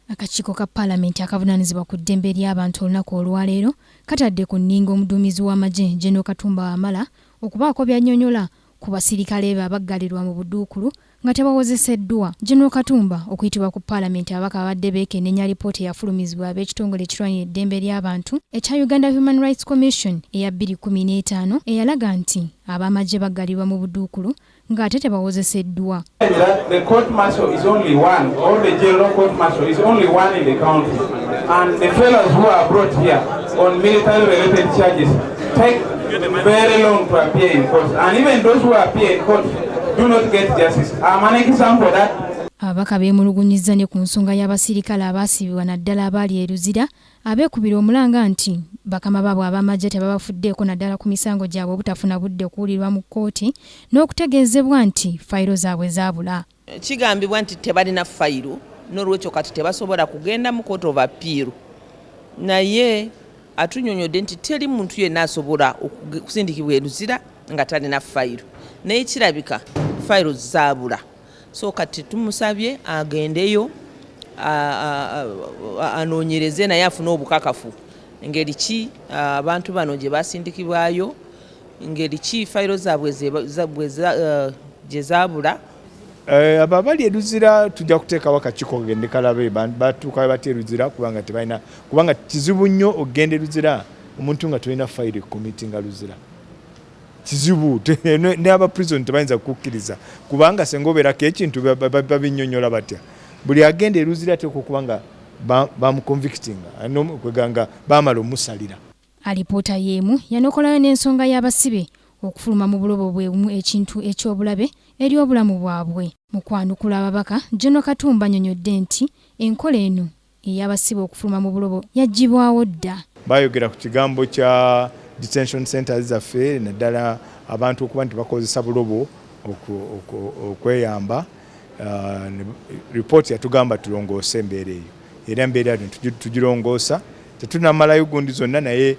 Akakiiko ka Paalamenti akavunaanyizibwa ku ddembe ly'abantu olunaku olwaleero katadde ku nninga omuduumizi w'amagye General Katumba Wamala okubaako by'annyonnyola ku basirikale be abaggalirwa mu Buduukulu nga tebawozeseddwa. General Katumba okuyitibwa ku Paalamenti ababaka abadde beekennenya alipoota eyafulumizibwa ab'ekitongole ekirwanira eddembe ly'abantu ekya Uganda Human Rights Commission eya 2015 eyalaga nti ab'amagye baggalirwa mu Buduukulu ng'ate tebawozeseddwa. The court martial is only one, or the general court martial is only one in the county, and the fellows who are brought here on military-related charges take very long to appear in court, and even those who appear in court do not get justice. I'm an example that. Ababaka beemulugunyizza ne ku nsonga y'abasirikale abaasibibwa naddala abaali e Luzira abeekubira omulanga nti bakama baabwe ab'amagye tebabafuddeeko naddala ku misango gyabwe obutafuna budde okuwulirwa mu kkooti n'okutegeezebwa nti fayiro zaabwe zaabula. Kigambibwa nti tebalina fayiro n'olwekyo kati tebasobola kugenda mu court of appeal. Naye atunnyonnyodde nti teri muntu yenna asobola okusindikibwa e Luzira nga talina fayiro. Naye kirabika fayiro zaabula. So kati tumusabye agendeyo anoonyereze naye afune obukakafu engeri ki abantu bano gye basindikibwayo, engeri ki fayiro zaabwe gye zaabula. Abo abali e Luzira tujja kuteekawo akakiiko ogende kalabe batuuka bati e Luzira kubanga kizibu nnyo ogenda e Luzira omuntu nga tolina fayiro committee nga Luzira. Kizibu ne aba prison tebayinza kukkiriza kubanga senga obeerako ekintu babinnyonnyola batya. Buli agenda e Luzira ateekwa okuba nga bamuconvictinga kweganga baamala omusalira. Alipoota y'emu yanokolayo n'ensonga y'abasibe okufuluma mu bulobo bwebumu ekintu eky'obulabe eri obulamu bwabwe. Mu kwanukula ababaka, General Katumba annyonnyodde nti enkola eno ey'abasibe okufuluma mu bulobo yaggyibwawo dda. Bayogera ku kigambo kya detention centers zaffe naddala abantu okuba nti bakozesa bulobo okweyamba. Report yatugamba tulongoose embeera eyo era embeera eyo tugirongoosa tetunamalayo gundi zonna naye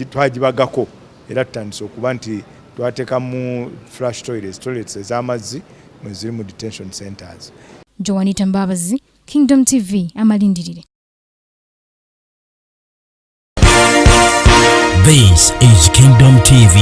twagibagako era tutandise okuba nti twateekamu flush toilets ez'amazzi mwe ziri mu detention centers. Joanita Mbabazi, Kingdom TV, amalindirire. This is Kingdom TV.